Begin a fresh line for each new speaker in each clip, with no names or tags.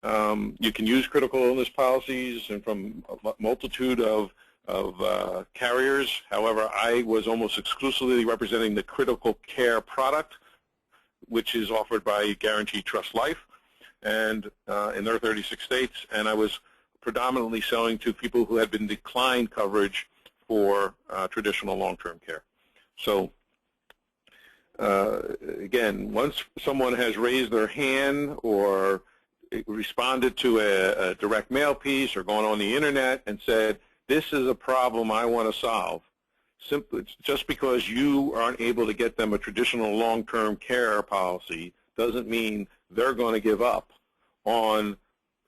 You can use critical illness policies and from a multitude of carriers. However, I was almost exclusively representing the critical care product, which is offered by Guaranteed Trust Life, and in their 36 states. And I was predominantly selling to people who had been declined coverage for traditional long-term care. So again, once someone has raised their hand or responded to a direct mail piece or gone on the internet and said, this is a problem I want to solve, simply just because you aren't able to get them a traditional long-term care policy doesn't mean they're going to give up on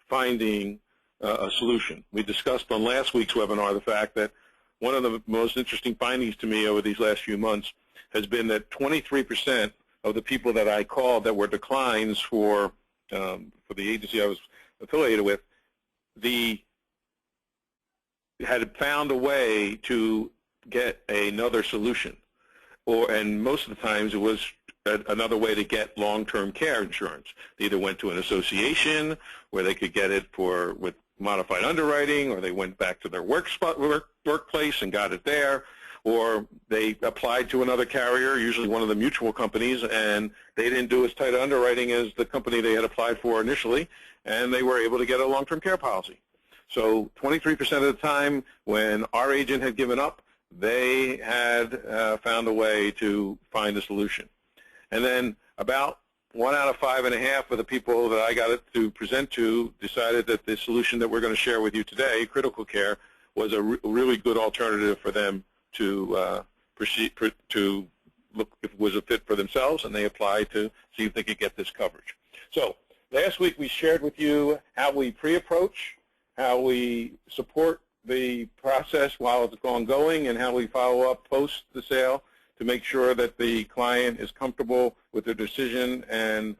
finding a solution. We discussed on last week's webinar the fact that one of the most interesting findings to me over these last few months has been that 23% of the people that I called that were declines for the agency I was affiliated with, had found a way to get another solution, and most of the times it was another way to get long-term care insurance. They either went to an association where they could get it with modified underwriting, or they went back to their workplace and got it there, or they applied to another carrier, usually one of the mutual companies, and they didn't do as tight underwriting as the company they had applied for initially, and they were able to get a long-term care policy. So 23% of the time when our agent had given up, they had found a way to find a solution. And then about 1 out of 5.5 of the people that I got it to present to decided that the solution that we're going to share with you today, critical care, was a really good alternative for them to proceed to look if it was a fit for themselves, and they applied to see if they could get this coverage. So last week we shared with you how we pre-approach, how we support the process while it's ongoing, and how we follow up post the sale to make sure that the client is comfortable with their decision and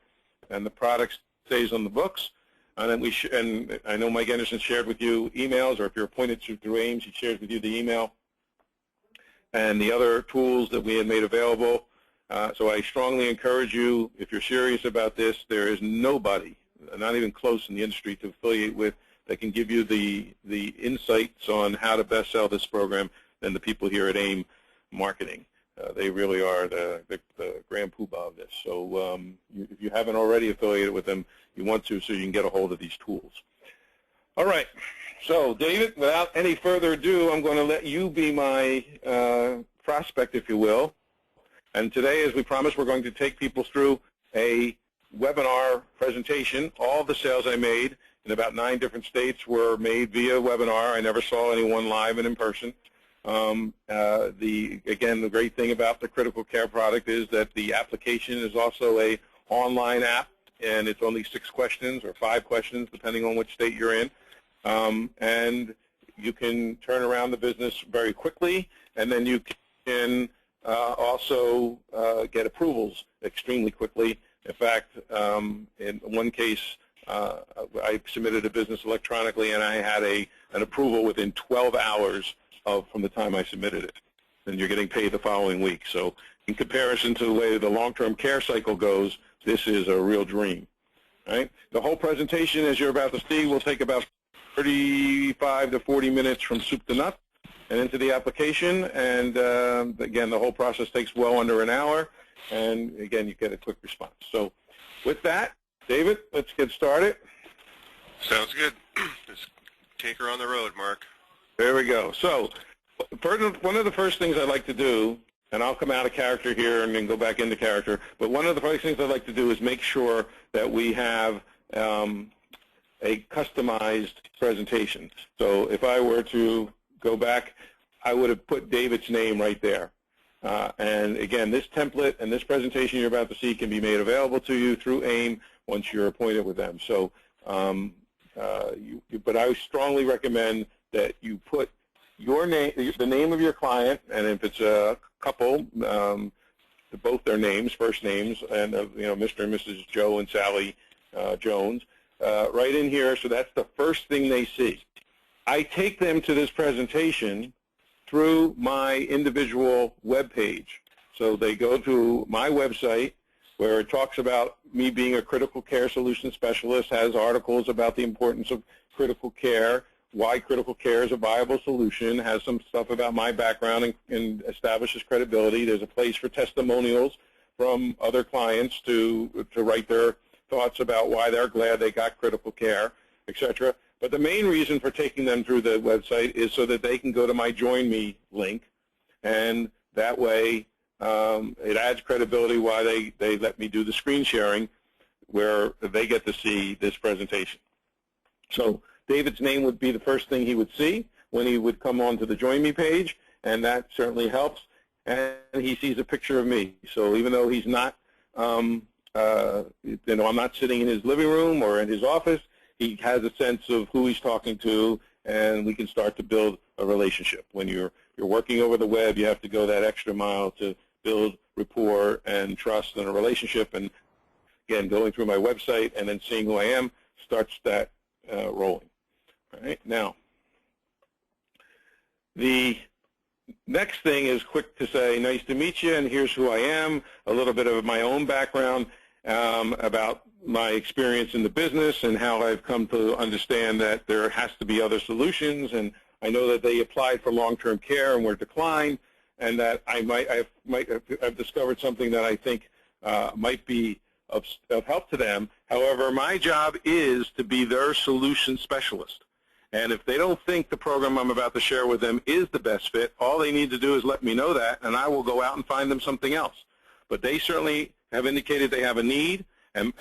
the product stays on the books. And then and I know Mike Anderson shared with you emails, or if you're appointed through AIMS, he shares with you the email and the other tools that we had made available. So I strongly encourage you, if you're serious about this, there is nobody, not even close in the industry to affiliate with, that can give you the insights on how to best sell this program than the people here at AIM Marketing. They really are the grand poobah of this. So if you haven't already affiliated with them, you want to, so you can get a hold of these tools. All right. So, David, without any further ado, I'm going to let you be my prospect, if you will. And today, as we promised, we're going to take people through a webinar presentation. All the sales I made in about 9 different states were made via webinar. I never saw anyone live and in person. Again, the great thing about the critical care product is that the application is also an online app, and it's only 6 questions or 5 questions, depending on which state you're in. And you can turn around the business very quickly, and then you can also get approvals extremely quickly. In fact, in one case, I submitted a business electronically, and I had an approval within 12 hours from the time I submitted it, and you're getting paid the following week. So in comparison to the way the long-term care cycle goes, this is a real dream. Right? The whole presentation, as you're about to see, will take about 35 to 40 minutes from soup to nuts and into the application. And again, the whole process takes well under an hour, and again, you get a quick response. So with that, David, let's get started.
Sounds good. Let's take her on the road, Mark.
There we go. So one of the first things I like to do, and I'll come out of character here and then go back into character, but one of the first things I like to do is make sure that we have a customized presentation. So if I were to go back, I would have put David's name right there. And again, this template and this presentation you're about to see can be made available to you through AIM once you're appointed with them. So, but I strongly recommend that you put your name, the name of your client, and if it's a couple, both their names, first names, and Mr. and Mrs. Joe and Sally Jones, right in here. So that's the first thing they see. I take them to this presentation through my individual web page. So they go to my website, where it talks about me being a critical care solution specialist, has articles about the importance of critical care, why critical care is a viable solution, has some stuff about my background and establishes credibility. There's a place for testimonials from other clients to write their thoughts about why they're glad they got critical care, etc. But the main reason for taking them through the website is so that they can go to my Join Me link, and that way it adds credibility why they let me do the screen sharing where they get to see this presentation. So David's name would be the first thing he would see when he would come onto the Join Me page, and that certainly helps. And he sees a picture of me. So even though he's not, I'm not sitting in his living room or in his office, he has a sense of who he's talking to, and we can start to build a relationship. When you're working over the web, you have to go that extra mile to build rapport and trust and a relationship. And again, going through my website and then seeing who I am starts that rolling. All right, now, the next thing is quick to say, nice to meet you, and here's who I am, a little bit of my own background about my experience in the business and how I've come to understand that there has to be other solutions. And I know that they applied for long-term care and were declined, and that I've discovered something that I think might be of help to them. However, my job is to be their solution specialist. And if they don't think the program I'm about to share with them is the best fit, all they need to do is let me know that, and I will go out and find them something else. But they certainly have indicated they have a need, and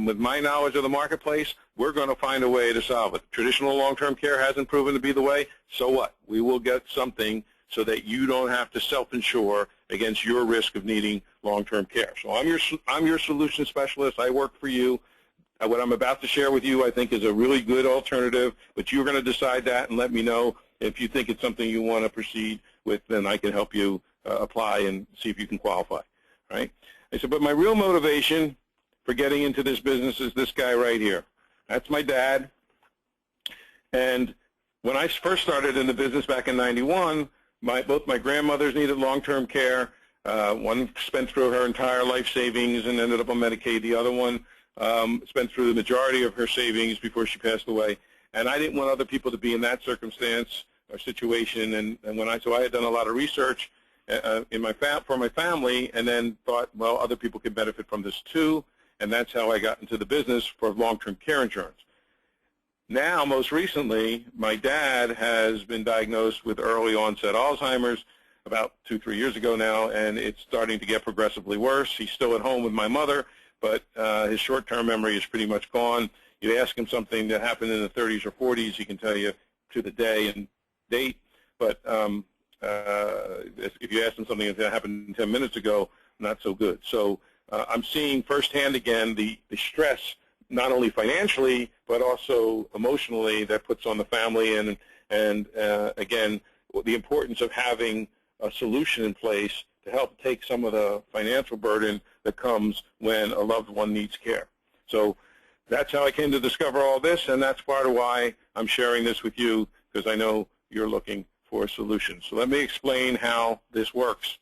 with my knowledge of the marketplace, we're going to find a way to solve it. Traditional long-term care hasn't proven to be the way, so what? We will get something so that you don't have to self-insure against your risk of needing long-term care. So I'm your solution specialist. I work for you. What I'm about to share with you I think is a really good alternative, but you're going to decide that and let me know if you think it's something you want to proceed with, then I can help you apply and see if you can qualify. Right? I said, but my real motivation for getting into this business is this guy right here. That's my dad. And when I first started in the business back in '91, both my grandmothers needed long-term care. One spent through her entire life savings and ended up on Medicaid. The other one spent through the majority of her savings before she passed away. And I didn't want other people to be in that circumstance or situation. So I had done a lot of research for my family, and then thought, well, other people can benefit from this too. And that's how I got into the business for long-term care insurance. Now, most recently, my dad has been diagnosed with early onset Alzheimer's about 2-3 years ago now, and it's starting to get progressively worse. He's still at home with my mother, but his short-term memory is pretty much gone. You ask him something that happened in the 30s or 40s, he can tell you to the day and date. But if you ask him something that happened 10 minutes ago, not so good. So I'm seeing firsthand again the stress, not only financially but also emotionally, that puts on the family, and again, the importance of having a solution in place to help take some of the financial burden that comes when a loved one needs care. So that's how I came to discover all this, and that's part of why I'm sharing this with you, because I know you're looking for a solution. So let me explain how this works.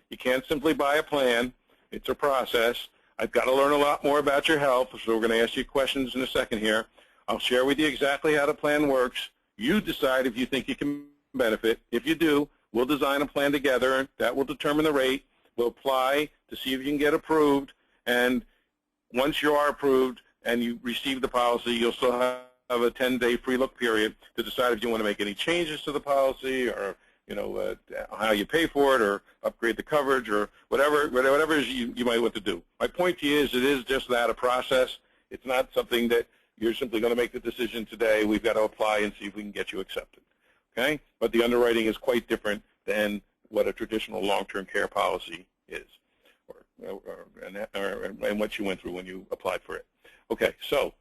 You can't simply buy a plan. It's a process. I've got to learn a lot more about your health, so we're going to ask you questions in a second here. I'll share with you exactly how the plan works. You decide if you think you can benefit. If you do, we'll design a plan together. That will determine the rate. We'll apply to see if you can get approved. And once you are approved and you receive the policy, you'll still have a 10-day free look period to decide if you want to make any changes to the policy, or how you pay for it, or upgrade the coverage, or whatever it is you might want to do. My point to you is it is just that, a process. It's not something that you're simply going to make the decision today. We've got to apply and see if we can get you accepted. Okay? But the underwriting is quite different than what a traditional long-term care policy is, and what you went through when you applied for it. Okay, so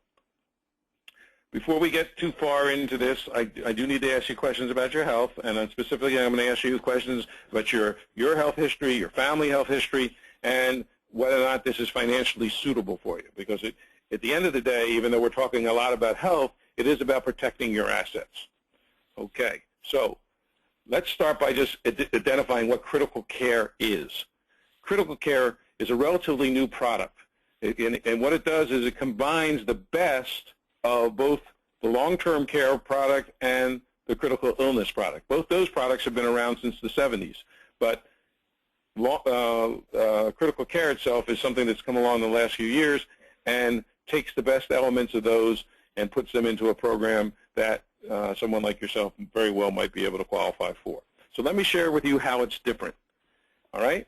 before we get too far into this, I do need to ask you questions about your health, and specifically I'm going to ask you questions about your health history, your family health history, and whether or not this is financially suitable for you. Because at the end of the day, even though we're talking a lot about health, it is about protecting your assets. Okay, so let's start by just identifying what critical care is. Critical care is a relatively new product. And what it does is it combines the best of both the long-term care product and the critical illness product. Both those products have been around since the 70s, but critical care itself is something that's come along in the last few years and takes the best elements of those and puts them into a program that someone like yourself very well might be able to qualify for. So let me share with you how it's different. All right?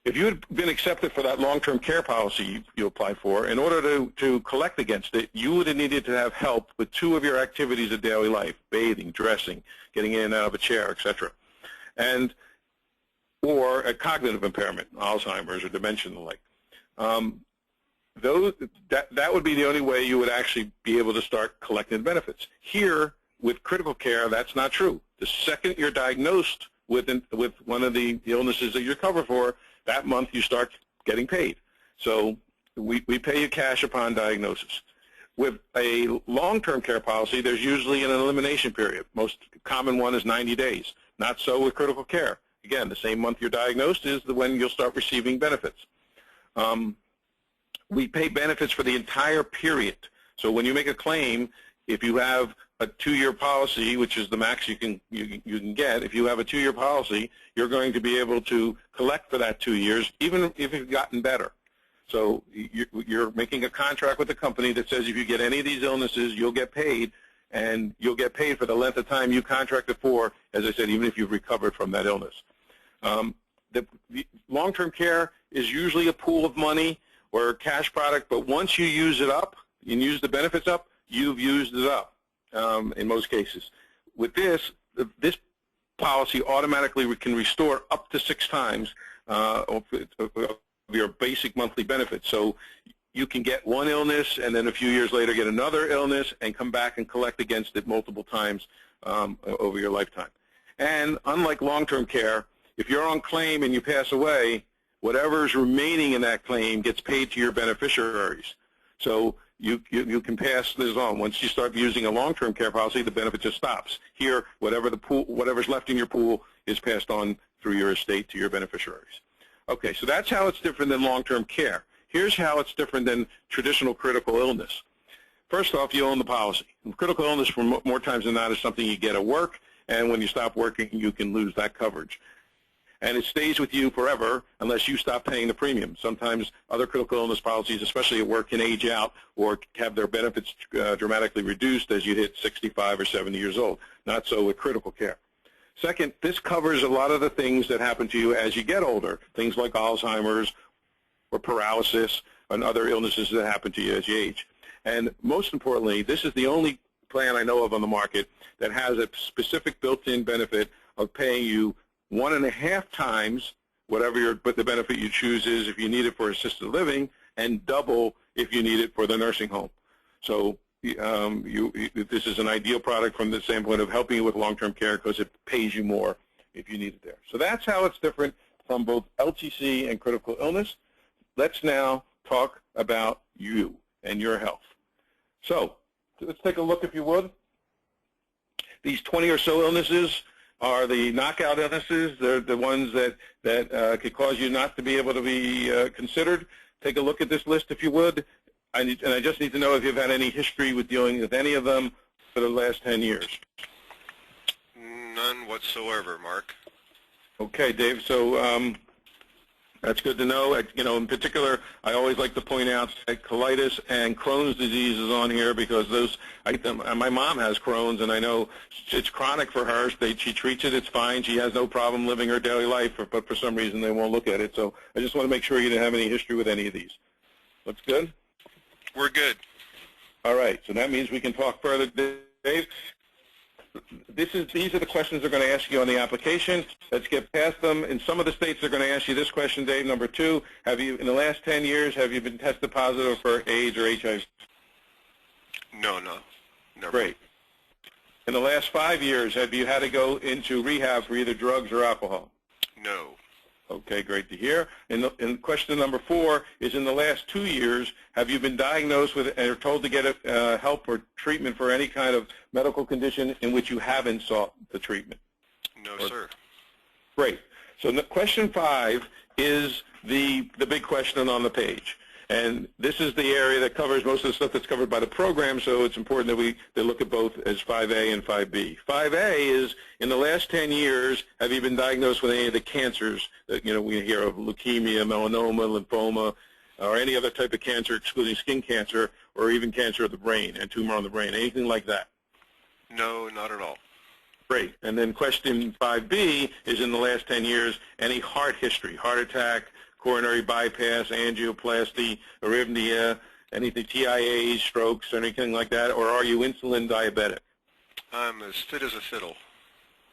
If you had been accepted for that long-term care policy you applied for, in order to collect against it, you would have needed to have help with 2 of your activities of daily life: bathing, dressing, getting in and out of a chair, etc. Or a cognitive impairment, Alzheimer's or dementia and the like. That would be the only way you would actually be able to start collecting benefits. Here, with critical care, that's not true. The second you're diagnosed with one of the illnesses that you're covered for, that month you start getting paid. So we pay you cash upon diagnosis. With a long-term care policy, there's usually an elimination period. Most common one is 90 days. Not so with critical care. Again, the same month you're diagnosed is when you'll start receiving benefits. We pay benefits for the entire period. So when you make a claim, if you have a 2-year policy, which is the max you can get, if you have a 2-year policy, you're going to be able to collect for that 2 years, even if you've gotten better. So you're making a contract with the company that says if you get any of these illnesses, you'll get paid, and you'll get paid for the length of time you contracted for, as I said, even if you've recovered from that illness. The long-term care is usually a pool of money or a cash product, but once you use it up and use the benefits up, you've used it up in most cases. With this policy automatically can restore up to 6 times of your basic monthly benefits. So you can get one illness and then a few years later get another illness and come back and collect against it multiple times over your lifetime. And unlike long-term care, if you're on claim and you pass away, whatever's remaining in that claim gets paid to your beneficiaries. So you can pass this on. Once you start using a long-term care policy, the benefit just stops. Here, whatever's left in your pool is passed on through your estate to your beneficiaries. Okay, so that's how it's different than long-term care. Here's how it's different than traditional critical illness. First off, you own the policy. Critical illness, for more times than not, is something you get at work, and when you stop working, you can lose that coverage. And it stays with you forever unless you stop paying the premium. Sometimes other critical illness policies, especially at work, can age out or have their benefits dramatically reduced as you hit 65 or 70 years old. Not so with critical care. Second, this covers a lot of the things that happen to you as you get older, things like Alzheimer's or paralysis and other illnesses that happen to you as you age. And most importantly, this is the only plan I know of on the market that has a specific built-in benefit of paying you 1.5 times whatever the benefit you choose is if you need it for assisted living, and double if you need it for the nursing home. So this is an ideal product from the standpoint of helping you with long-term care because it pays you more if you need it there. So that's how it's different from both LTC and critical illness. Let's now talk about you and your health. So let's take a look, if you would. These 20 or so illnesses are the knockout illnesses. They're the ones that could cause you not to be able to be considered. Take a look at this list, if you would. And I just need to know if you've had any history with dealing with any of them for the last 10 years.
None whatsoever, Mark.
Okay, Dave. So that's good to know. In particular, I always like to point out that colitis and Crohn's disease is on here because my mom has Crohn's, and I know it's chronic for her. She treats it. It's fine. She has no problem living her daily life, but for some reason they won't look at it. So I just want to make sure you didn't have any history with any of these. Looks good?
We're good.
All right. So that means we can talk further, Dave. These are the questions they're going to ask you on the application. Let's get past them. In some of the states, they're going to ask you this question, Dave. Number 2, in the last 10 years, have you been tested positive for AIDS or HIV?
No, never.
Great. In the last 5 years, have you had to go into rehab for either drugs or alcohol?
No.
Okay, great to hear. And question number 4 is, in the last 2 years, have you been diagnosed with or told to get help or treatment for any kind of medical condition in which you haven't sought the treatment?
No, sir.
Great. So question 5 is the big question on the page. And this is the area that covers most of the stuff that's covered by the program, so it's important that they look at both as 5A and 5B. 5A is, in the last 10 years, have you been diagnosed with any of the cancers that, we hear of: leukemia, melanoma, lymphoma, or any other type of cancer excluding skin cancer, or even cancer of the brain and tumor on the brain, anything like that?
No, not at all.
Great. And then question 5B is, in the last 10 years, any heart history: heart attack, coronary bypass, angioplasty, arrhythmia, anything, TIAs, strokes, anything like that, or are you insulin diabetic?
I'm as fit as a fiddle.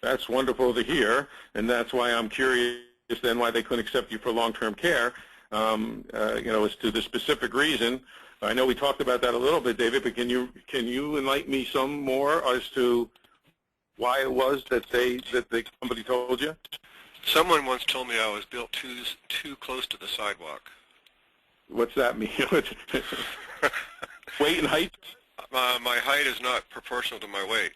That's wonderful to hear, and that's why I'm curious then why they couldn't accept you for long-term care, as to the specific reason. I know we talked about that a little bit, David, but can you enlighten me some more as to why it was that somebody told you?
Someone once told me I was built too close to the sidewalk.
What's that mean? Weight and height?
My height is not proportional to my weight.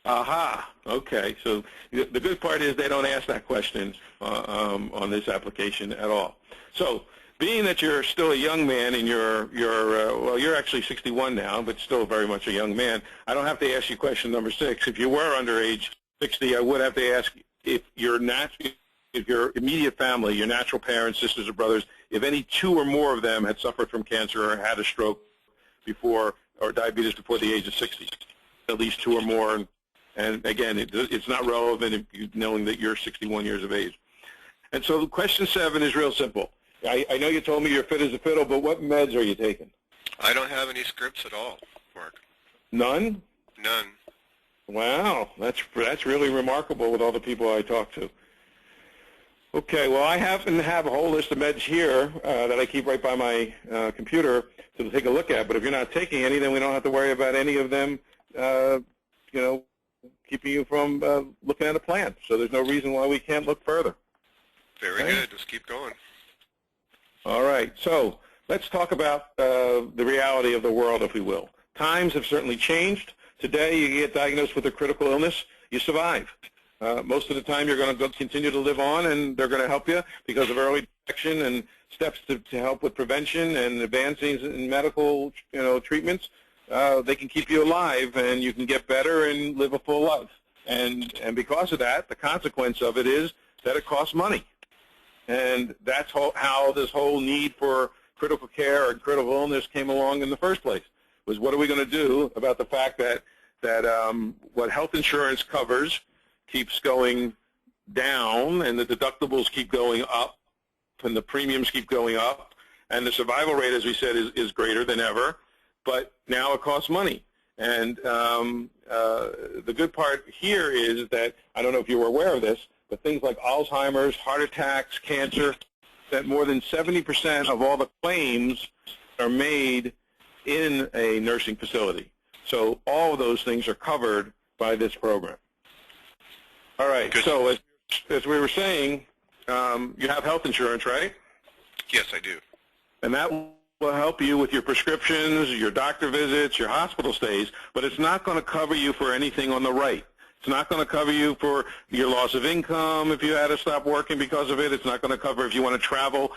Aha. Okay. So the good part is they don't ask that question on this application at all. So being that you're still a young man and you're actually 61 now, but still very much a young man, I don't have to ask you question number 6. If you were under age 60, I would have to ask if your immediate family, your natural parents, sisters or brothers, if any 2 or more of them had suffered from cancer or had a stroke before, or diabetes before the age of 60, at least 2 or more. And again, it's not relevant knowing that you're 61 years of age. And so question 7 is real simple. I know you told me you're fit as a fiddle, but what meds are you taking?
I don't have any scripts at all, Mark.
None?
None.
Wow, that's really remarkable with all the people I talk to. Okay, well, I happen to have a whole list of meds here that I keep right by my computer to take a look at. But if you're not taking any, then we don't have to worry about any of them, keeping you from looking at a plan. So there's no reason why we can't look further.
Very good. Let's keep going.
All right. So let's talk about the reality of the world, if we will. Times have certainly changed. Today, you get diagnosed with a critical illness, you survive. Most of the time, you're going to continue to live on, and they're going to help you because of early detection and steps to help with prevention and advancing in medical, treatments. They can keep you alive, and you can get better and live a full life. And because of that, the consequence of it is that it costs money. And that's how this whole need for critical care or critical illness came along in the first place, was what are we going to do about the fact that what health insurance covers keeps going down, and the deductibles keep going up, and the premiums keep going up, and the survival rate, as we said, is greater than ever, but now it costs money. And the good part here is that, I don't know if you were aware of this, but things like Alzheimer's, heart attacks, cancer, that more than 70% of all the claims are made in a nursing facility. So all of those things are covered by this program. All right, good. So as we were saying, you have health insurance, right?
Yes, I do.
And that will help you with your prescriptions, your doctor visits, your hospital stays, but it's not going to cover you for anything on the right. It's not going to cover you for your loss of income if you had to stop working because of it. It's not going to cover if you want to travel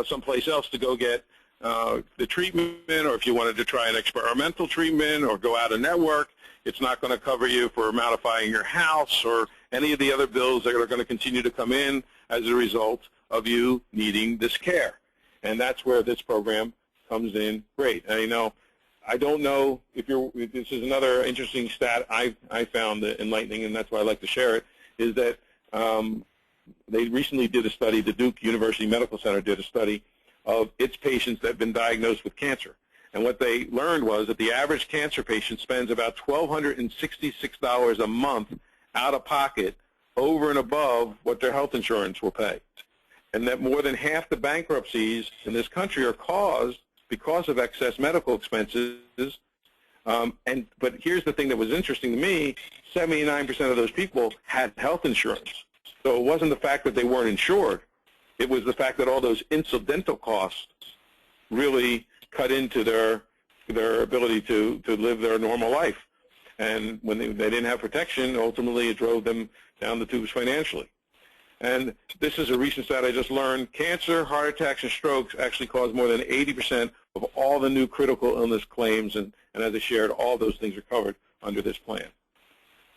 someplace else to go get the treatment, or if you wanted to try an experimental treatment or go out of network. It's not going to cover you for modifying your house or any of the other bills that are going to continue to come in as a result of you needing this care. And that's where this program comes in great. And, I don't know if this is another interesting stat I found enlightening, and that's why I like to share it, is that they recently did a study, the Duke University Medical Center did a study of its patients that have been diagnosed with cancer. And what they learned was that the average cancer patient spends about $1,266 a month out of pocket over and above what their health insurance will pay. And that more than half the bankruptcies in this country are caused because of excess medical expenses. But here's the thing that was interesting to me, 79% of those people had health insurance. So it wasn't the fact that they weren't insured. It was the fact that all those incidental costs really cut into their ability to live their normal life. And when they didn't have protection, ultimately it drove them down the tubes financially. And this is a recent stat I just learned. Cancer, heart attacks, and strokes actually cause more than 80% of all the new critical illness claims. And as I shared, all those things are covered under this plan.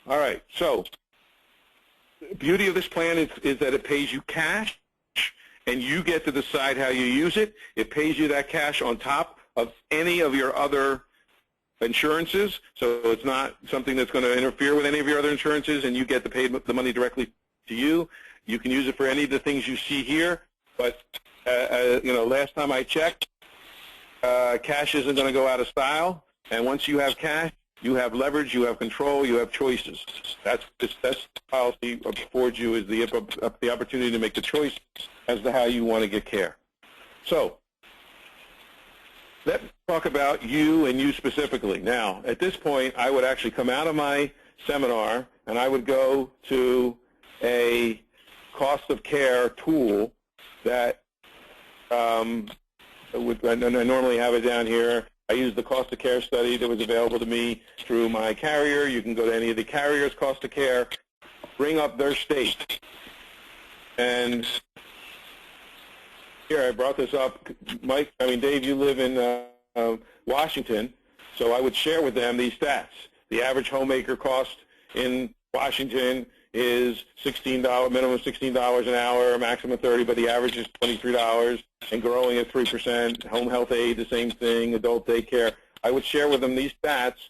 All right, so the beauty of this plan is that it pays you cash, and you get to decide how you use it. It pays you that cash on top of any of your other insurances, so it's not something that's going to interfere with any of your other insurances, and you get to pay the money directly to you. You can use it for any of the things you see here, but last time I checked, cash isn't going to go out of style, and once you have cash, you have leverage, you have control, you have choices. That's the policy affords you is the opportunity to make the choice as to how you want to get care. So let's talk about you and you specifically. Now, at this point, I would actually come out of my seminar and I would go to a cost of care tool that I normally have it down here. I use the cost of care study that was available to me through my carrier. You can go to any of the carriers' cost of care, bring up their state. And here, I brought this up. Dave, you live in Washington, so I would share with them these stats. The average homemaker cost in Washington is $16, minimum $16 an hour, maximum $30, but the average is $23 and growing at 3%. Home health aid, the same thing, adult daycare. I would share with them these stats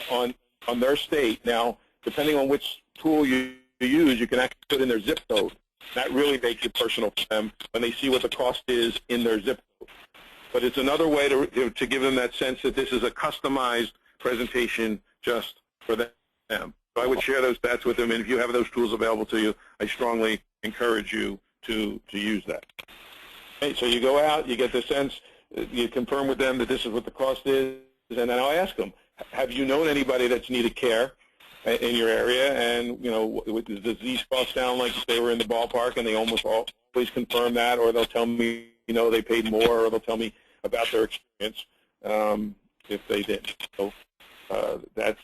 on their state. Now, depending on which tool you use, you can actually put in their zip code. That really makes it personal for them when they see what the cost is in their zip code. But it's another way to give them that sense that this is a customized presentation just for them. So I would share those stats with them, and if you have those tools available to you, I strongly encourage you to use that. Okay, so you go out, you get the sense, you confirm with them that this is what the cost is, and then I'll ask them, have you known anybody that's needed care in your area? And, does these costs sound like if they were in the ballpark? And they almost always confirm that, or they'll tell me, they paid more, or they'll tell me about their experience if they didn't. So that's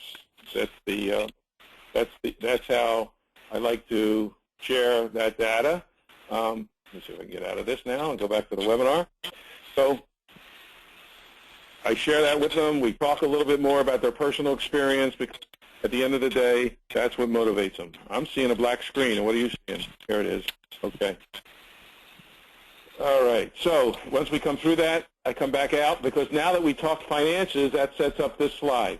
how I like to share that data. Let me see if I can get out of this now and go back to the webinar. So I share that with them. We talk a little bit more about their personal experience because at the end of the day, that's what motivates them. I'm seeing a black screen, and what are you seeing? Here it is. Okay. All right. So once we come through that, I come back out because now that we talked finances, that sets up this slide,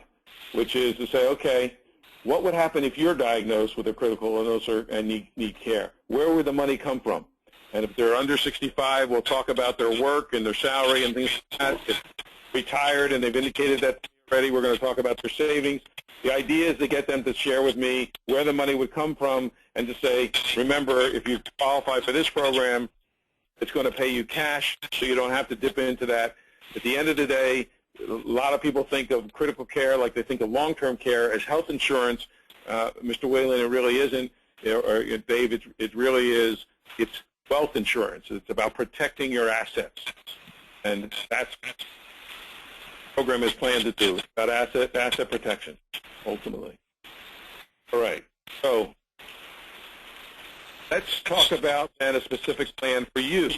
which is to say, okay, what would happen if you're diagnosed with a critical illness and need care? Where would the money come from? And if they're under 65, we'll talk about their work and their salary and things like that. If retired and they've indicated that already, we're going to talk about their savings. The idea is to get them to share with me where the money would come from and to say, remember, if you qualify for this program, it's going to pay you cash so you don't have to dip into that. At the end of the day, a lot of people think of critical care like they think of long-term care as health insurance. Mr. Whalen, it really isn't. Or Dave, it really is. It's wealth insurance. It's about protecting your assets. And that's what the program is planned to do. It's about asset protection, ultimately. All right. So let's talk about then a specific plan for you.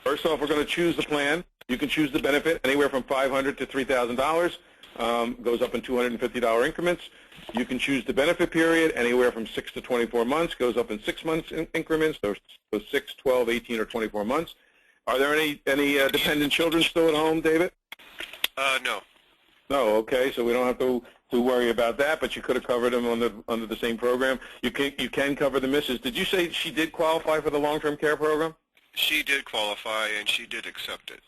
First off, we're going to choose the plan. You can choose the benefit anywhere from $500 to $3,000. Goes up in $250 increments. You can choose the benefit period anywhere from 6 to 24 months. Goes up in 6 months increments. So 6, 12, 18, or 24 months. Are there any dependent children still at home, David?
No.
No. Okay. So we don't have to worry about that. But you could have covered them under the same program. You can cover the misses. Did you say she did qualify for the long-term care program?
She did qualify, and she did accept it.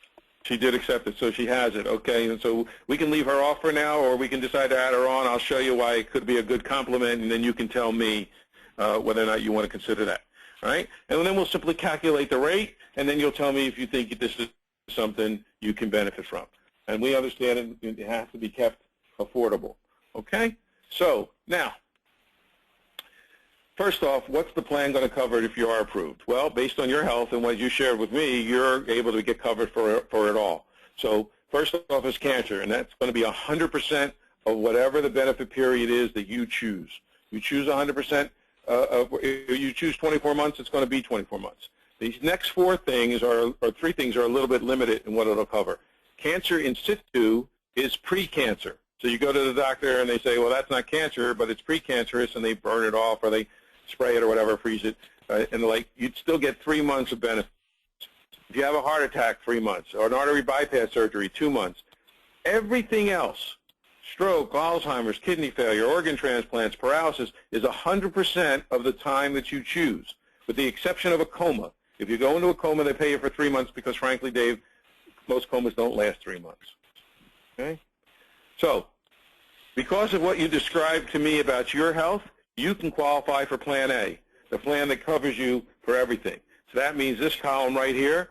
She did accept it, so she has it. Okay, and so we can leave her off for now, or we can decide to add her on. I'll show you why it could be a good complement, and then you can tell me whether or not you want to consider that. All right? And then we'll simply calculate the rate, and then you'll tell me if you think this is something you can benefit from. And we understand it has to be kept affordable. Okay? So now, first off, what's the plan going to cover if you are approved? Well, based on your health and what you shared with me, you're able to get covered for it all. So first off is cancer, and that's going to be 100% of whatever the benefit period is that you choose. You choose 100%, if you choose 24 months, it's going to be 24 months. These next four things or three things are a little bit limited in what it'll cover. Cancer in situ is pre-cancer. So you go to the doctor and they say, well, that's not cancer, but it's precancerous, and they burn it off or they spray it or whatever, freeze it, and like you'd still get 3 months of benefit. If you have a heart attack, 3 months, or an artery bypass surgery, 2 months. Everything else, stroke, Alzheimer's, kidney failure, organ transplants, paralysis, is 100% of the time that you choose, with the exception of a coma. If you go into a coma, they pay you for 3 months because, frankly, Dave, most comas don't last 3 months. Okay? So, because of what you described to me about your health, you can qualify for Plan A, the plan that covers you for everything. So that means this column right here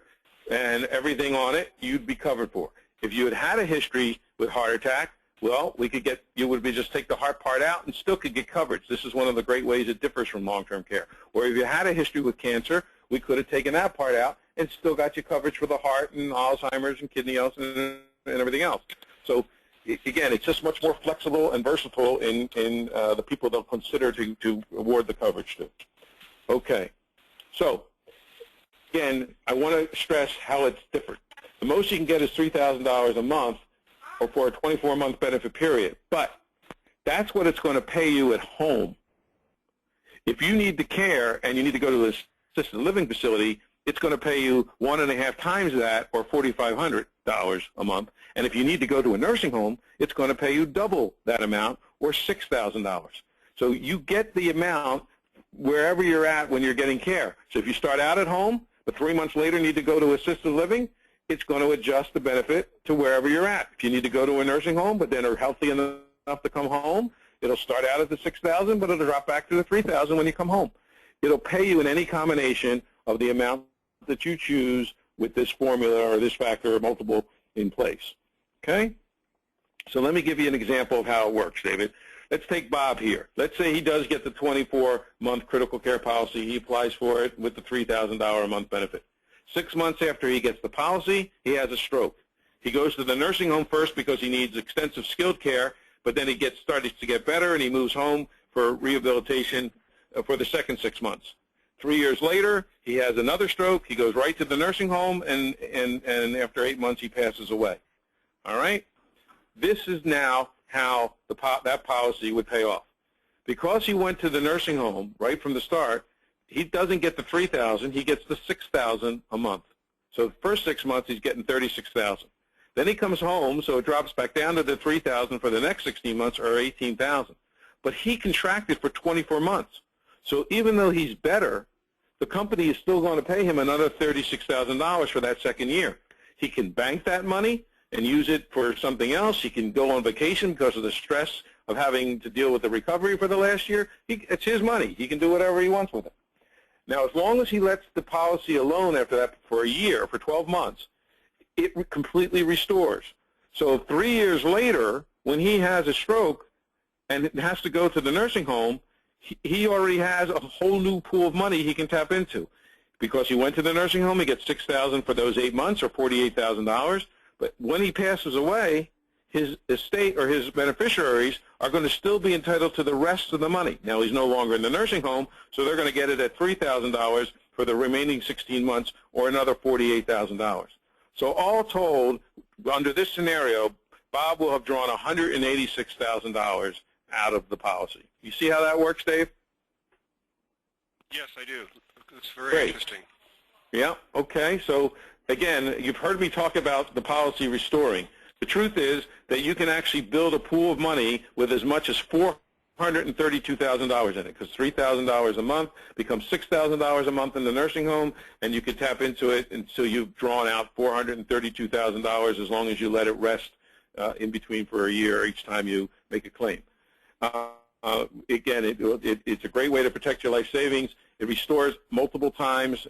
and everything on it, you'd be covered for. If you had had a history with heart attack, well, we could get, you would be just take the heart part out and still could get coverage. This is one of the great ways it differs from long-term care. Or if you had a history with cancer, we could have taken that part out and still got you coverage for the heart and Alzheimer's and kidney health and everything else. So again, it's just much more flexible and versatile in the people they'll consider to award the coverage to. Okay. So again, I want to stress how it's different. The most you can get is $3,000 a month or for a 24-month benefit period. But that's what it's going to pay you at home. If you need the care and you need to go to an assisted living facility, it's going to pay you 1.5 times that, or $4,500 a month. And if you need to go to a nursing home, it's going to pay you double that amount, or $6,000. So you get the amount wherever you're at when you're getting care. So if you start out at home, but 3 months later need to go to assisted living, it's going to adjust the benefit to wherever you're at. If you need to go to a nursing home, but then are healthy enough to come home, it'll start out at the $6,000, but it'll drop back to the $3,000 when you come home. It'll pay you in any combination of the amount that you choose with this formula or this factor or multiple in place. Okay? So let me give you an example of how it works, David. Let's take Bob here. Let's say he does get the 24-month critical care policy. He applies for it with the $3,000 a month benefit. 6 months after he gets the policy, he has a stroke. He goes to the nursing home first because he needs extensive skilled care, but then he starts to get better and he moves home for rehabilitation for the second 6 months. 3 years later, he has another stroke. He goes right to the nursing home, and after 8 months, he passes away. All right? This is now how that policy would pay off. Because he went to the nursing home right from the start, he doesn't get the $3,000. He gets the $6,000 a month. So the first 6 months, he's getting $36,000. Then he comes home, so it drops back down to the $3,000 for the next 16 months, or $18,000. But he contracted for 24 months. So even though he's better, the company is still going to pay him another $36,000 for that second year. He can bank that money and use it for something else. He can go on vacation because of the stress of having to deal with the recovery for the last year. It's his money. He can do whatever he wants with it. Now, as long as he lets the policy alone after that for a year, for 12 months, it completely restores. So 3 years later, when he has a stroke and has to go to the nursing home, he already has a whole new pool of money he can tap into. Because he went to the nursing home, he gets $6,000 for those 8 months, or $48,000. But when he passes away, his estate or his beneficiaries are going to still be entitled to the rest of the money. Now, he's no longer in the nursing home, so they're going to get it at $3,000 for the remaining 16 months, or another $48,000. So all told, under this scenario, Bob will have drawn $186,000 out of the policy. You see how that works, Dave?
Yes, I do. It's very interesting.
Yeah, okay. So, again, you've heard me talk about the policy restoring. The truth is that you can actually build a pool of money with as much as $432,000 in it, because $3,000 a month becomes $6,000 a month in the nursing home, and you can tap into it until you've drawn out $432,000 as long as you let it rest in between for a year each time you make a claim. Again, it's a great way to protect your life savings. It restores multiple times,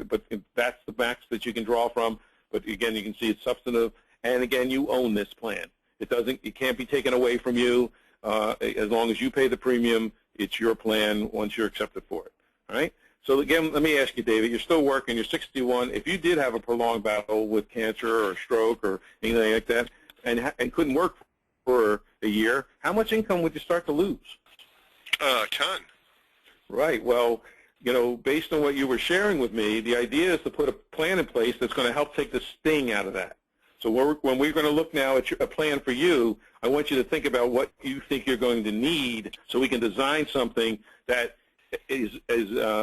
but that's the max that you can draw from. But again, you can see it's substantive. And again, you own this plan. It can't be taken away from you. As long as you pay the premium, it's your plan once you're accepted for it. All right? So again, let me ask you, David, you're still working, you're 61. If you did have a prolonged battle with cancer or stroke or anything like that and couldn't work for a year, how much income would you start to lose?
A ton.
Right. Well, based on what you were sharing with me, the idea is to put a plan in place that's going to help take the sting out of that. So when we're going to look now at a plan for you, I want you to think about what you think you're going to need so we can design something that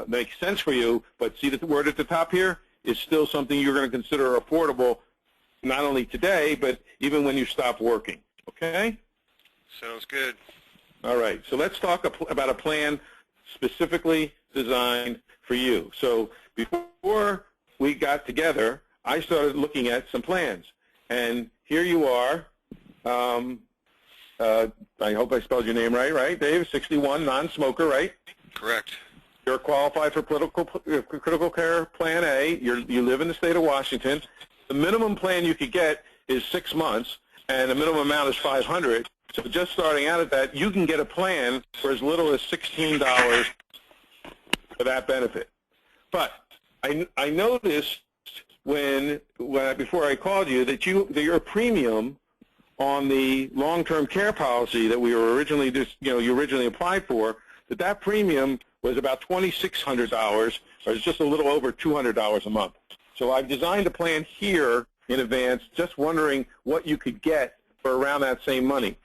makes sense for you, but see the word at the top here is still something you're going to consider affordable, not only today, but even when you stop working. Okay?
Sounds good.
All right. So let's talk about a plan specifically designed for you. So before we got together, I started looking at some plans. And here you are. I hope I spelled your name right, Dave? 61, non-smoker, right?
Correct.
You're qualified for critical care Plan A. You live in the state of Washington. The minimum plan you could get is 6 months, and the minimum amount is $500. So just starting out at that, you can get a plan for as little as $16 for that benefit. But I noticed before I called you that your premium on the long-term care policy that we were originally you originally applied for, that premium was about $2,600, or it's just a little over $200 a month. So I've designed a plan here in advance, just wondering what you could get for around that same money.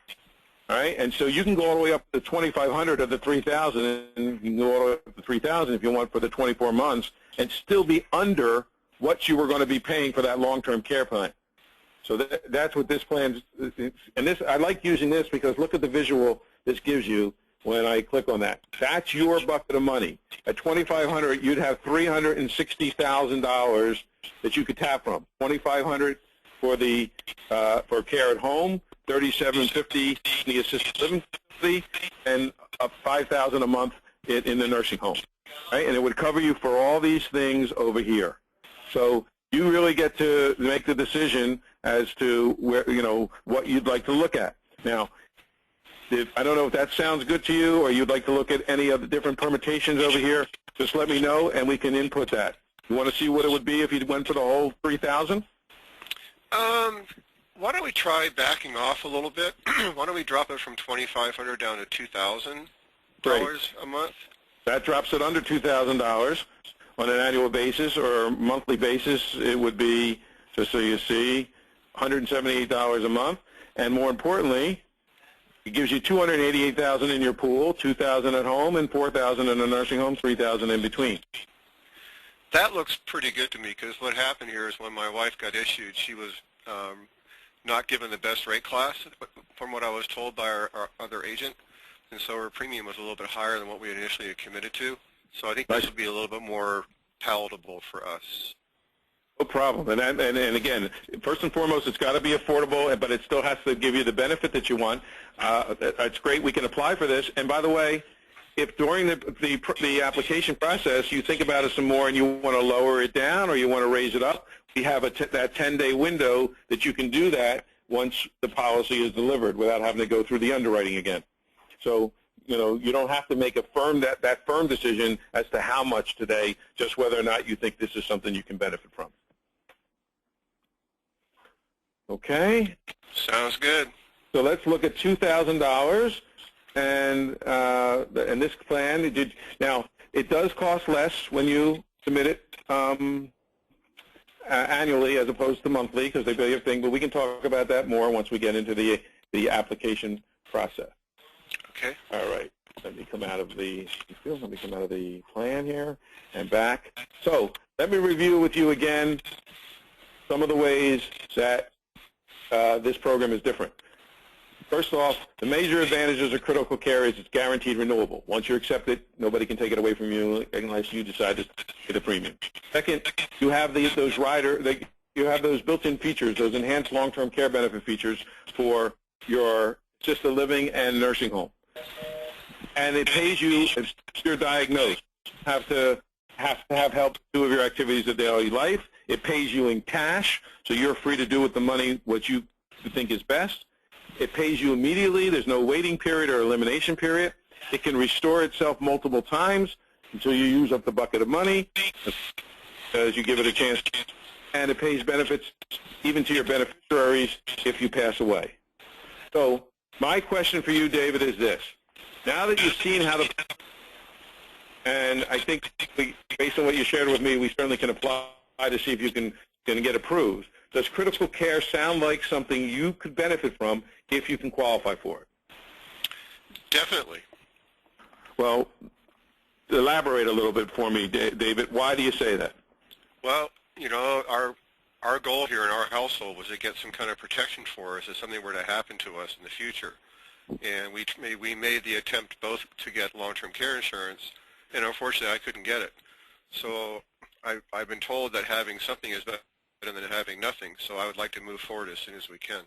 All right, and so you can go all the way up to $2,500 of the $3,000, and you can go all the way up to $3,000 if you want for the 24 months, and still be under what you were going to be paying for that long-term care plan. So that's what this plan is. And I like using this because look at the visual this gives you when I click on that. That's your bucket of money. At $2,500, you'd have $360,000 that you could tap from. $2,500 for the for care at home, $3,750 in the assisted living facility, and $5,000 a month in the nursing home. Right? And it would cover you for all these things over here. So you really get to make the decision as to where what you'd like to look at. Now, I don't know if that sounds good to you, or you'd like to look at any of the different permutations over here. Just let me know, and we can input that. You want to see what it would be if you went for the whole $3,000?
Why don't we try backing off a little bit? Why don't we drop it from $2,500 down to $2,000 a month? That
drops it under $2,000 on an annual basis, or monthly basis. It would be, just so you see, $178 a month, and more importantly, it gives you $288,000 in your pool, $2,000 at home, and $4,000 in a nursing home, $3,000 in between.
That looks pretty good to me, because what happened here is when my wife got issued, she was not given the best rate class, from what I was told by our other agent, and so her premium was a little bit higher than what we initially had committed to. So I think this would be a little bit more palatable for us.
No problem. And again, first and foremost, it's got to be affordable, but it still has to give you the benefit that you want. That's great. We can apply for this. And by the way, if during the application process you think about it some more and you want to lower it down or you want to raise it up, we have that 10-day window that you can do that once the policy is delivered without having to go through the underwriting again. So you don't have to make a firm decision as to how much today, just whether or not you think this is something you can benefit from. Okay?
Sounds good.
So let's look at $2,000, and this plan. Now, it does cost less when you submit it annually as opposed to monthly because they bill you a thing, but we can talk about that more once we get into the application process.
Okay.
All right. Let me come out of the plan here and back. So let me review with you again some of the ways that this program is different. First off, the major advantages of critical care is it's guaranteed renewable. Once you accept it, nobody can take it away from you unless you decide to pay the premium. Second, you have those built-in features, those enhanced long-term care benefit features for your assisted living and nursing home. And it pays you if you're diagnosed. Have to have help with 2 of your activities of daily life. It pays you in cash, so you're free to do with the money what you think is best. It pays you immediately. There's no waiting period or elimination period. It can restore itself multiple times until you use up the bucket of money as you give it a chance. And it pays benefits even to your beneficiaries if you pass away. So my question for you, David, is this. Now that you've seen how And I think, based on what you shared with me, we certainly can apply to see if you can get approved. Does critical care sound like something you could benefit from if you can qualify for it?
Definitely.
Well, elaborate a little bit for me, David. Why do you say that?
Well, you know, our goal here in our household was to get some kind of protection for us if something were to happen to us in the future. And we made the attempt both to get long-term care insurance, and unfortunately I couldn't get it. So I've been told that having something is better than having nothing, so I would like to move forward as soon as we can.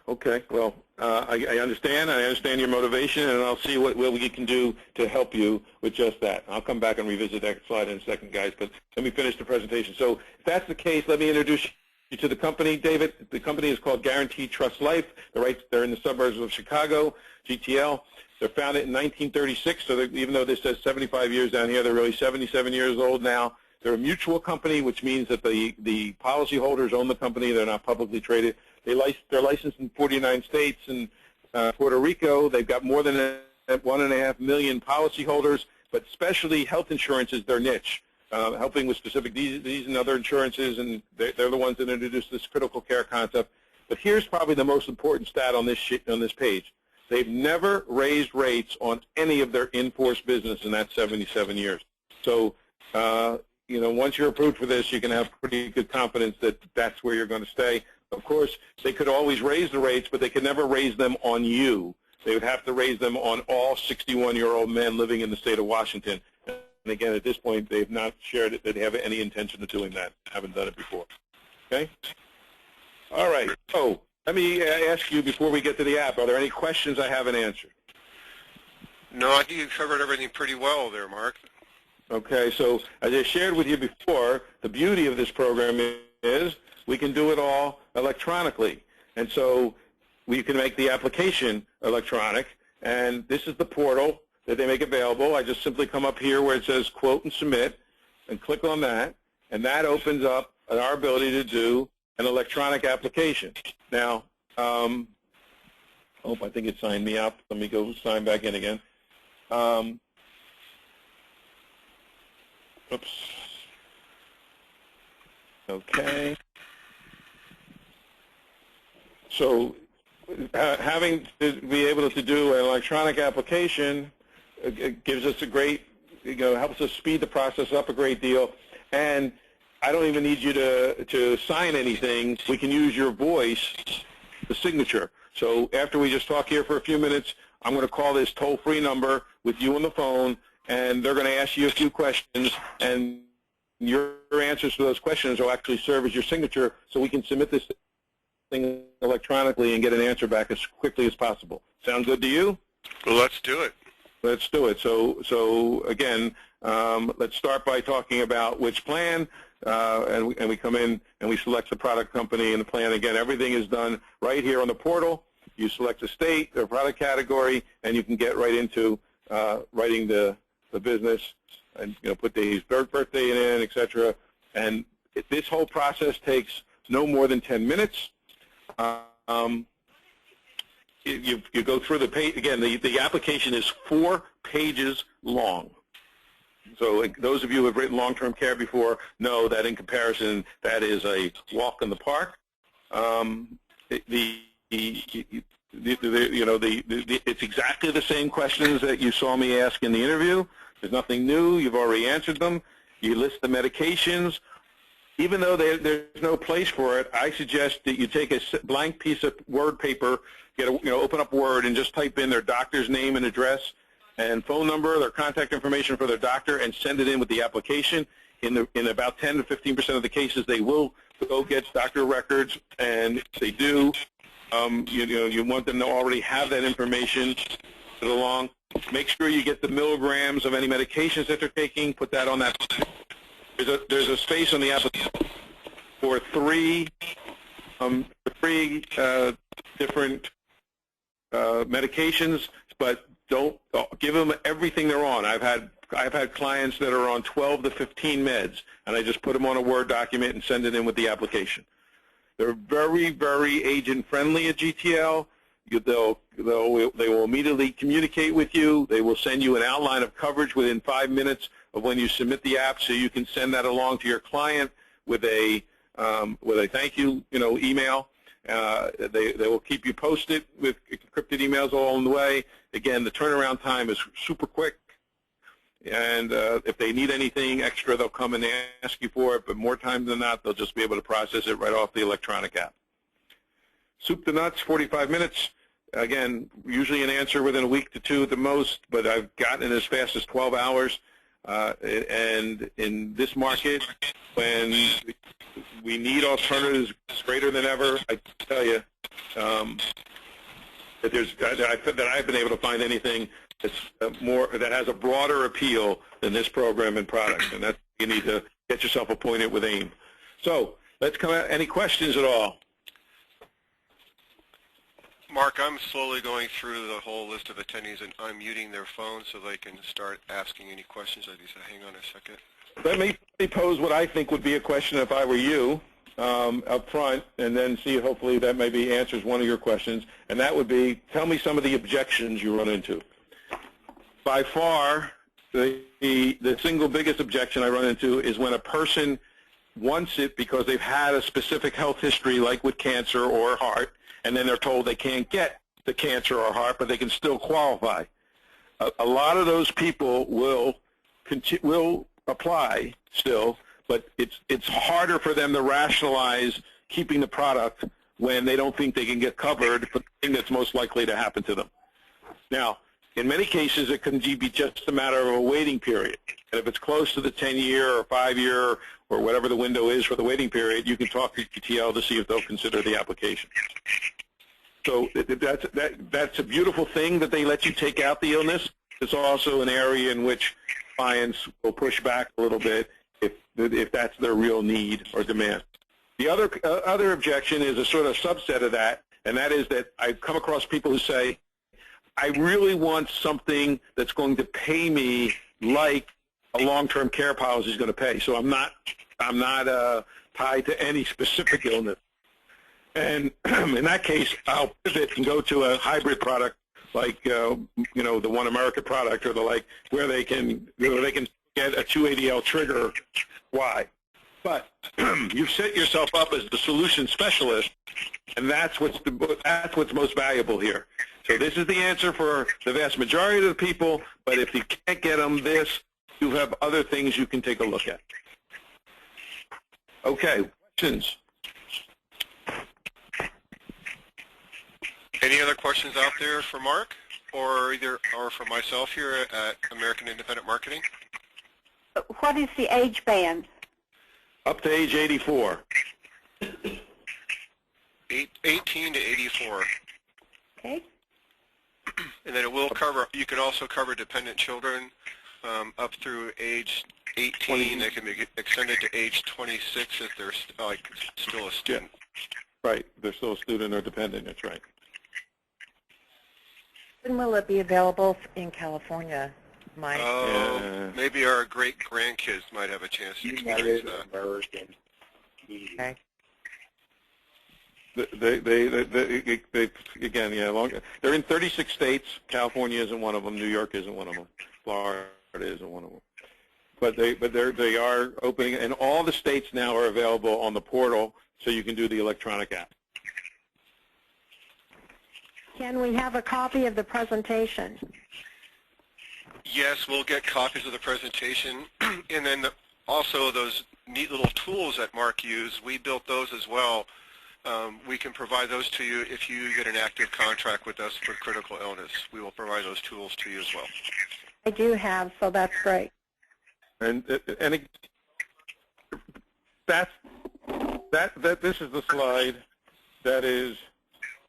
Okay, well, I understand. I understand your motivation, and I'll see what we can do to help you with just that. I'll come back and revisit that slide in a second, guys, but let me finish the presentation. So if that's the case, let me introduce you to the company, David. The company is called Guaranteed Trust Life. They're in the suburbs of Chicago, GTL. They're founded in 1936, so even though this says 75 years down here, they're really 77 years old now. They're a mutual company, which means that the policyholders own the company. They're not publicly traded. They're licensed in 49 states and Puerto Rico. They've got more than 1.5 million policyholders, but specialty health insurance is their niche, helping with specific these and other insurances, and they're the ones that introduced this critical care concept. But here's probably the most important stat on this page. They've never raised rates on any of their in-force business in that 77 years. So, you know, once you're approved for this, you can have pretty good confidence that that's where you're going to stay. Of course, they could always raise the rates, but they could never raise them on you. They would have to raise them on all 61-year-old men living in the state of Washington. And again, at this point, they've not shared it that they have any intention of doing that. Haven't done it before. Okay? All right. So let me ask you before we get to the app, are there any questions I haven't answered?
No, I think you covered everything pretty well there, Mark.
Okay, so as I shared with you before, the beauty of this program is we can do it all electronically. And so we can make the application electronic, and this is the portal that they make available. I just simply come up here where it says quote and submit and click on that, and that opens up our ability to do an electronic application. Now, I think it signed me up. Let me go sign back in again. Oops. Okay. So having to be able to do an electronic application gives us a great, helps us speed the process up a great deal. And I don't even need you to sign anything. We can use your voice, the signature. So after we just talk here for a few minutes, I'm going to call this toll-free number with you on the phone, and they're going to ask you a few questions, and your answers to those questions will actually serve as your signature, so we can submit this thing electronically and get an answer back as quickly as possible. Sound good to you?
Well, let's do it.
Let's do it. So again, let's start by talking about which plan, and we come in and we select the product company and the plan. Again, everything is done right here on the portal. You select the state, the product category, and you can get right into writing the business and put the birthday in, etc. And this whole process takes no more than 10 minutes. You go through the page. Again, the application is 4 pages long. So those of you who have written long-term care before know that in comparison, that is a walk in the park. It's exactly the same questions that you saw me ask in the interview. There's nothing new. You've already answered them. You list the medications. Even though there's no place for it, I suggest that you take a blank piece of Word paper, open up Word, and just type in their doctor's name and address and phone number, their contact information for their doctor, and send it in with the application. In about 10 to 15% of the cases, they will go get doctor records, and if they do, you want them to already have that information along. Make sure you get the milligrams of any medications that they're taking. Put that on that. There's a space on the application for three different medications, but don't give them everything they're on. I've had clients that are on 12 to 15 meds, and I just put them on a Word document and send it in with the application. They're very, very agent-friendly at GTL. they will immediately communicate with you. They will send you an outline of coverage within 5 minutes of when you submit the app, so you can send that along to your client with a thank you, email. They will keep you posted with encrypted emails all along the way. Again, the turnaround time is super quick, and if they need anything extra, they'll come and ask you for it, but more times than not, they'll just be able to process it right off the electronic app. Soup to nuts, 45 minutes. Again, usually an answer within a week to 2 at the most, but I've gotten it as fast as 12 hours. And in this market, when we need alternatives greater than ever, I tell you that I've been able to find anything that's that has a broader appeal than this program and product, and that's you need to get yourself appointed with AIM. So let's come out. Any questions at all?
Mark, I'm slowly going through the whole list of attendees and unmuting their phones so they can start asking any questions. I just hang on a second.
Let me pose what I think would be a question if I were you up front, and then see hopefully that maybe answers one of your questions. And that would be, tell me some of the objections you run into. By far, the single biggest objection I run into is when a person wants it because they've had a specific health history, like with cancer or heart, and then they're told they can't get the cancer or heart, but they can still qualify. A lot of those people will apply still, but it's harder for them to rationalize keeping the product when they don't think they can get covered for the thing that's most likely to happen to them. Now, in many cases, it can be just a matter of a waiting period. And if it's close to the 10-year or 5-year or whatever the window is for the waiting period, you can talk to GTL to see if they'll consider the application. So that's a beautiful thing that they let you take out the illness. It's also an area in which clients will push back a little bit if that's their real need or demand. The other objection is a sort of subset of that, and that is that I've come across people who say, I really want something that's going to pay me like a long-term care policy is going to pay. So I'm not tied to any specific illness. And in that case, I'll pivot and go to a hybrid product like the One America product or the like, where they can get a 280L trigger. Why? But you've set yourself up as the solution specialist, and that's what's most valuable here. So this is the answer for the vast majority of the people, but if you can't get them this, you have other things you can take a look at. Okay, questions?
Any other questions out there for Mark or for myself here at American Independent Marketing?
What is the age band?
Up to age 84.
18 to 84.
Okay.
And then it will cover, you can also cover dependent children up through age 18. They can be extended to age 26 if they're still a student.
Yeah. Right. They're still a student or dependent. That's right.
When will it be available in California, Mike?
Oh, maybe our great-grandkids might have a chance to experience that.
Okay.
They again, yeah, they're in 36 states. California isn't one of them. New York isn't one of them. Florida isn't one of them. But they are opening, and all the states now are available on the portal, so you can do the electronic app.
Can we have a copy of the presentation?
Yes, we'll get copies of the presentation, and then also those neat little tools that Mark used. We built those as well. We can provide those to you if you get an active contract with us for critical illness. We will provide those tools to you as well.
I do have, so that's great.
And this is the slide that is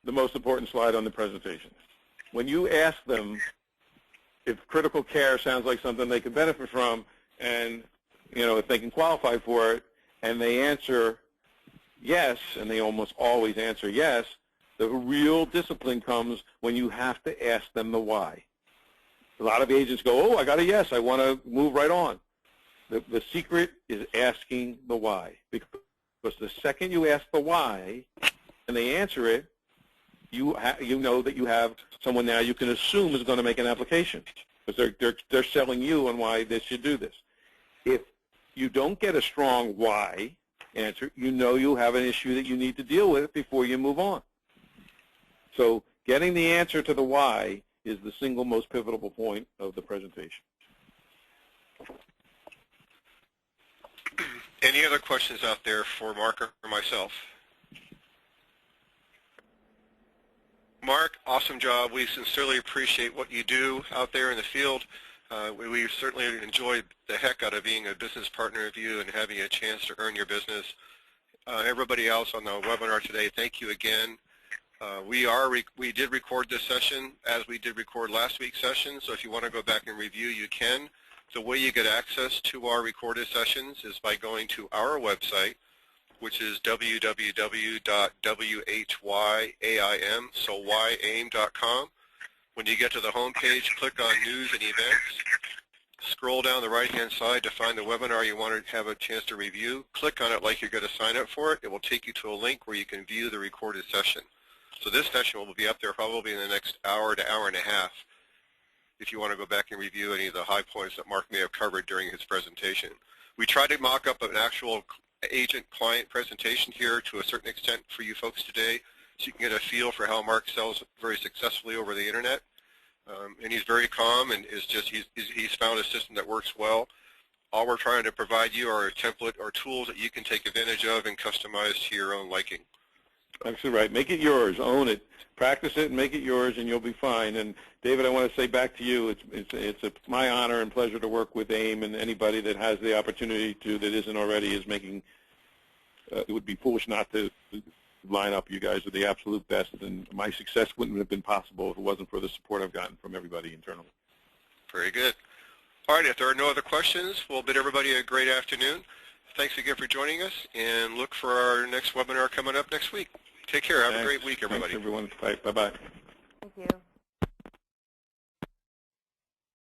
the most important slide on the presentation. When you ask them if critical care sounds like something they could benefit from, and if they can qualify for it, and they answer yes, and they almost always answer yes, the real discipline comes when you have to ask them the why. A lot of agents go, oh, I got a yes, I want to move right on. The secret is asking the why, because the second you ask the why and they answer it, you know that you have someone now you can assume is going to make an application because they're selling you on why they should do this. If you don't get a strong why answer, you know you have an issue that you need to deal with before you move on. So getting the answer to the why is the single most pivotal point of the presentation.
Any other questions out there for Mark or myself? Mark, awesome job. We sincerely appreciate what you do out there in the field. We certainly enjoyed the heck out of being a business partner of you and having a chance to earn your business. Everybody else on the webinar today, thank you again. We did record this session as we did record last week's session, so if you want to go back and review, you can. The way you get access to our recorded sessions is by going to our website, which is www.whyAIM, so whyAIM.com. When you get to the home page, click on News and Events. Scroll down the right-hand side to find the webinar you want to have a chance to review. Click on it like you're going to sign up for it. It will take you to a link where you can view the recorded session. So this session will be up there probably in the next hour to hour and a half if you want to go back and review any of the high points that Mark may have covered during his presentation. We tried to mock up an actual agent-client presentation here to a certain extent for you folks today, so you can get a feel for how Mark sells very successfully over the internet. And he's very calm, and he's found a system that works well. All we're trying to provide you are a template or tools that you can take advantage of and customize to your own liking.
Absolutely right. Make it yours. Own it. Practice it and make it yours, and you'll be fine. And David, I want to say back to you, it's my honor and pleasure to work with AIM, and anybody that has the opportunity to that isn't already is making. It would be foolish not to line up. You guys are the absolute best, and my success wouldn't have been possible if it wasn't for the support I've gotten from everybody internally.
Very good. All right, if there are no other questions, we'll bid everybody a great afternoon. Thanks again for joining us, and look for our next webinar coming up next week. Take care. Have a great week, everybody.
Thanks, everyone. Bye-bye.
Thank you.